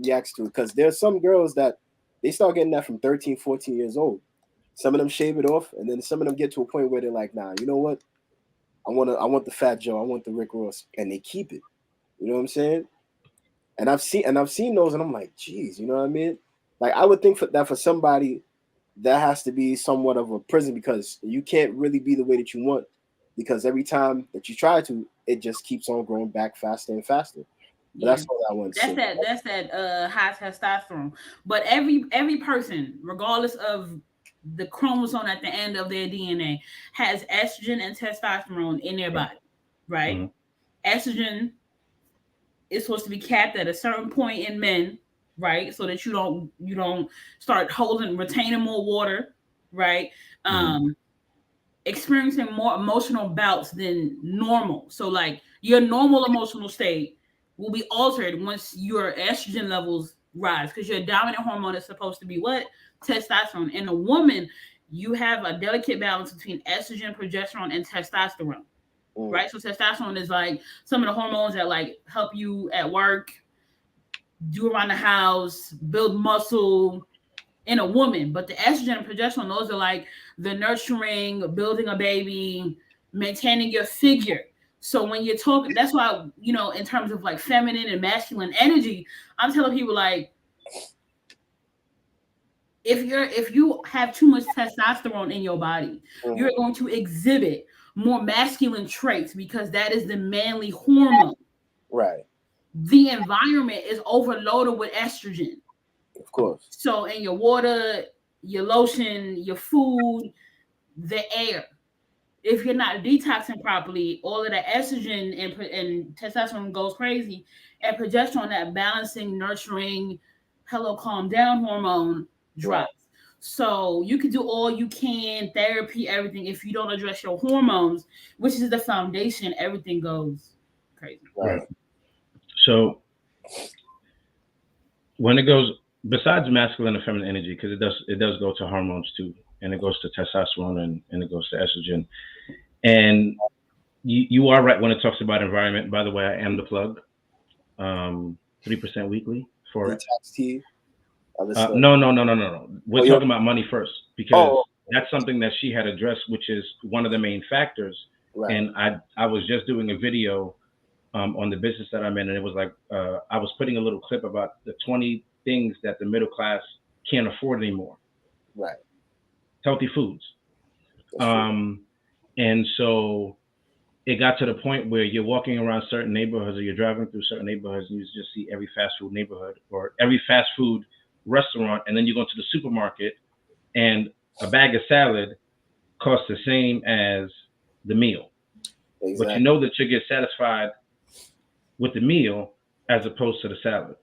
reacts to it. Because there's some girls that they start getting that from 13, 14 years old. Some of them shave it off, and then some of them get to a point where they're like, nah, you know what? I want the Fat Joe, I want the Rick Ross, and they keep it. You know what I'm saying? And I've seen those, and I'm like, geez, you know what I mean? Like I would think for somebody that has to be somewhat of a prison because you can't really be the way that you want because every time that you try to, it just keeps on growing back faster and faster. But Yeah. that's all I want to That's say. that that's that high testosterone. But every person, regardless of the chromosome at the end of their DNA, has estrogen and testosterone in their body, right? Mm-hmm. Estrogen is supposed to be capped at a certain point in men, right? So that you don't start holding retaining more water, right? Mm-hmm. Um experiencing more emotional bouts than normal. So like your normal emotional state will be altered once your estrogen levels rise because your dominant hormone is supposed to be what? Testosterone. In a woman, you have a delicate balance between estrogen, progesterone, and testosterone. Mm, Right? So testosterone is like some of the hormones that like help you at work, do around the house, build muscle, in a woman, but the estrogen and progesterone, those are like the nurturing, building a baby, maintaining your figure. So when you're talking, that's why, in terms of like feminine and masculine energy, I'm telling people like if you have too much testosterone in your body, you're mm, going to exhibit more masculine traits because that is the manly hormone. right, The environment is overloaded with estrogen. of course. So in your water, your lotion, your food, the air. If you're not detoxing properly, all of the estrogen and testosterone goes crazy, and progesterone, that balancing, nurturing, hello, calm down hormone Right, drops. So you can do all you can, therapy, everything. If you don't address your hormones, which is the foundation, everything goes crazy. Right. right. So when it goes besides masculine and feminine energy, because it does go to hormones too, and it goes to testosterone and it goes to estrogen. And you are right when it talks about environment. By the way, I am the plug. 3% weekly for it. Detox tea, other stuff. No, no, no, no, no, no. We're Oh, talking about money first because oh, that's something that she had addressed, which is one of the main factors. right. And I was just doing a video on the business that I'm in, and it was like I was putting a little clip about the 20 things that the middle class can't afford anymore. Right. Healthy foods. That's true. Um, and so it got to the point where you're walking around certain neighborhoods or you're driving through certain neighborhoods and you just see every fast food neighborhood or every fast food restaurant, and then you go to the supermarket and a bag of salad costs the same as the meal, but you Exactly. know that you get satisfied with the meal as opposed to the salad.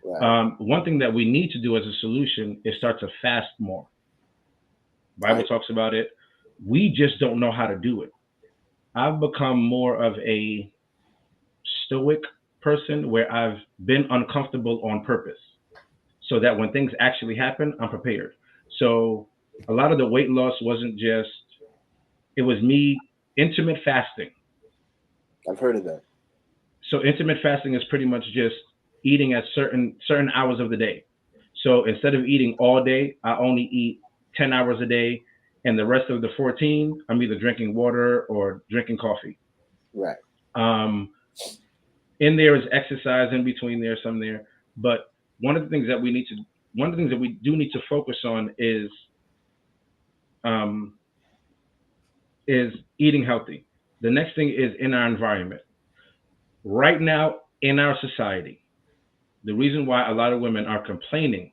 Right. One thing that we need to do as a solution is start to fast more. Bible I talks about it. We just don't know how to do it. I've become more of a stoic person where I've been uncomfortable on purpose so that when things actually happen, I'm prepared. So a lot of the weight loss wasn't just, it was me intermittent fasting. I've heard of that. So intermittent fasting is pretty much just eating at certain hours of the day. So instead of eating all day, I only eat 10 hours a day, and the rest of the 14, I'm either drinking water or drinking coffee. Right. Um, in there is exercise in between there, some there, but one of the things that we need to, one of the things that we do need to focus on um, is eating healthy. The next thing is in our environment. Right now in our society, the reason why a lot of women are complaining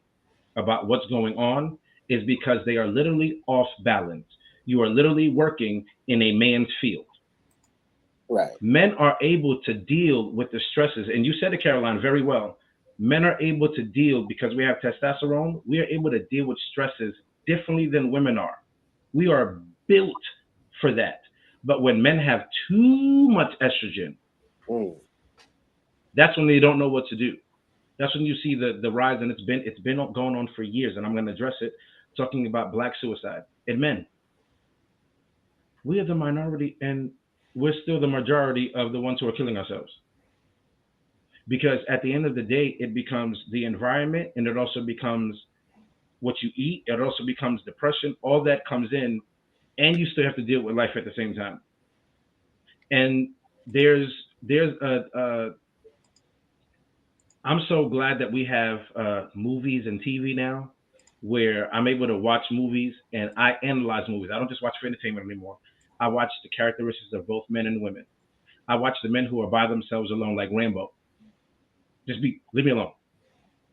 about what's going on is because they are literally off balance. You are literally working in a man's field. Right. Men are able to deal with the stresses, and you said it, Caroline, very well. Men are able to deal because we have testosterone. We are able to deal with stresses differently than women are. We are built for that. But when men have too much estrogen, Mm, that's when they don't know what to do. That's when you see the rise, and it's been going on for years. And I'm going to address it, talking about black suicide in men. We are the minority, and we're still the majority of the ones who are killing ourselves. because at the end of the day, it becomes the environment, and it also becomes what you eat. It also becomes depression. All that comes in, and you still have to deal with life at the same time. And there's there's a I'm so glad that we have movies and TV now, where I'm able to watch movies and I analyze movies. I don't just watch for entertainment anymore. I watch the characteristics of both men and women. I watch the men who are by themselves alone, like Rambo. Leave me alone,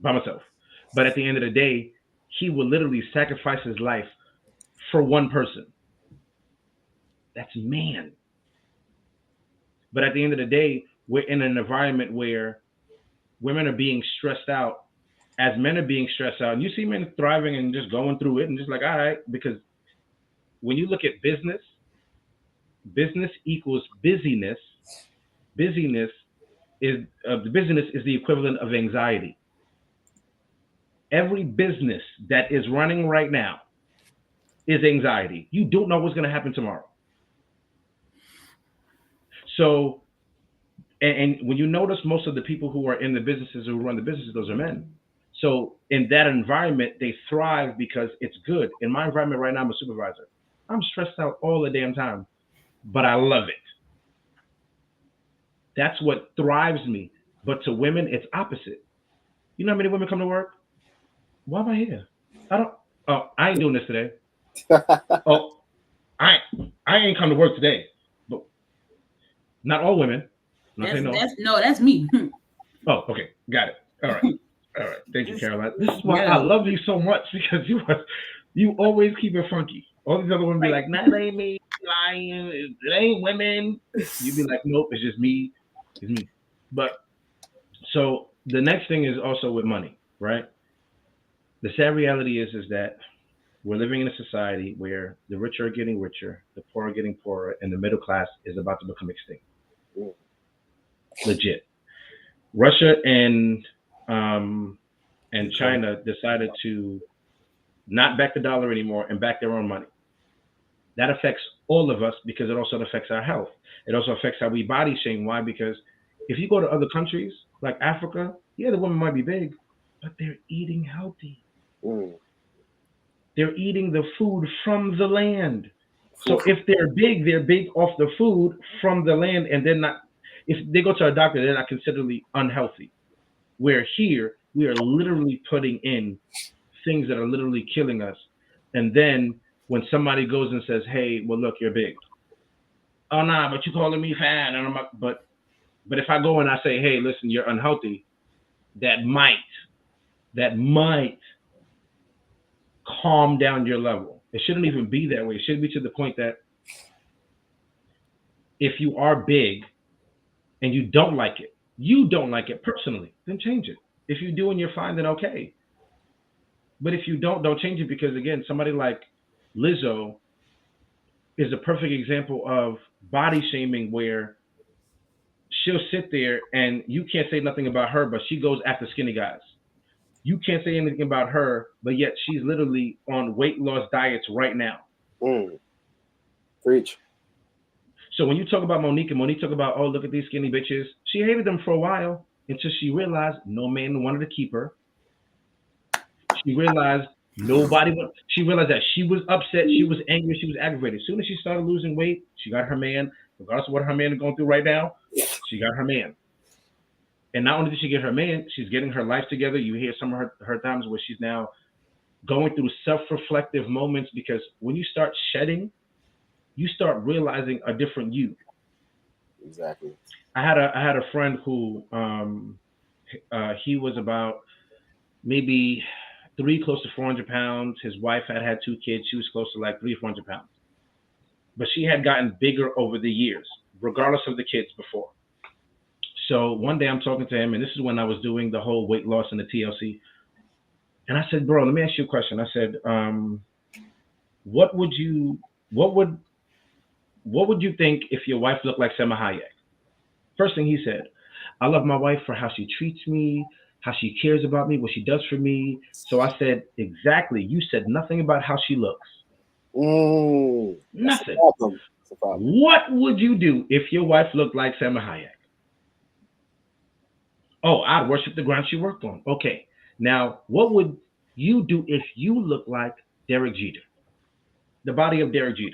by myself. But at the end of the day, he will literally sacrifice his life for one person. That's man. But at the end of the day, we're in an environment where women are being stressed out as men are being stressed out. And you see men thriving and just going through it and just like, all right, because when you look at business, business equals busyness. Busyness the busyness is the equivalent of anxiety. Every business that is running right now is anxiety. You don't know what's going to happen tomorrow. So, and when you notice, most of the people who are in the businesses, who run the businesses, those are men. So in that environment, they thrive because it's good. In my environment right now, I'm a supervisor. I'm stressed out all the damn time, but I love it. That's what thrives me. But to women, it's opposite. You know how many women come to work? Why am I here? I don't. Oh, I ain't doing this today. Oh, I ain't come to work today. But not all women. I'm not saying no. That's me. Oh, okay, got it. All right. All right. Thank you, Caroline. This is why I love you so much, because you always keep it funky. All these other women be like, nah, it ain't me lying. It ain't women. You be like, nope, it's just me. It's me. But so the next thing is also with money, right? The sad reality is that we're living in a society where the rich are getting richer, the poor are getting poorer, and the middle class is about to become extinct. Legit. Russia and China decided to not back the dollar anymore and back their own money. That affects all of us because it also affects our health. It also affects how we body shame. Why? Because if you go to other countries like Africa, yeah, the women might be big, but they're eating healthy. Mm. They're eating the food from the land. So if they're big off the food from the land, and they're not. If they go to a doctor, they're not considerably unhealthy. Where here we are literally putting in things that are literally killing us. And then when somebody goes and says, "Hey, well, look, you're big." Oh, nah, but you calling me fat, and I'm like, but if I go and I say, "Hey, listen, you're unhealthy," that might calm down your level. It shouldn't even be that way. It should be to the point that if you are big and you don't like it personally, then change it. If you do and you're fine, then okay. But if you don't change it, because again, somebody like Lizzo is a perfect example of body shaming, where she'll sit there and you can't say nothing about her, but she goes after skinny guys. You can't say anything about her, but yet she's literally on weight loss diets right now. Preach. So when you talk about Monique, and Monique talk about, oh, look at these skinny bitches, she hated them for a while until she realized no man wanted to keep her. She realized she realized that she was upset, she was angry, she was aggravated. As soon as she started losing weight, she got her man. Regardless of what her man is going through right now, she got her man. And not only did she get her man, she's getting her life together. You hear some of her times where she's now going through self-reflective moments, because when you start shedding, you start realizing a different you. Exactly. I had a friend who he was about maybe close to 400 pounds. His wife had 2 kids. She was close to like 300-400 pounds. But she had gotten bigger over the years, regardless of the kids before. So one day I'm talking to him, and this is when I was doing the whole weight loss and the TLC. And I said, bro, let me ask you a question. I said, what would you think if your wife looked like Selma Hayek? First thing he said, I love my wife for how she treats me, how she cares about me, what she does for me. So I said, exactly. You said nothing about how she looks. Nothing. That's a problem. What would you do if your wife looked like Selma Hayek? Oh, I'd worship the ground she worked on. Okay. Now, what would you do if you look like Derek Jeter, the body of Derek Jeter?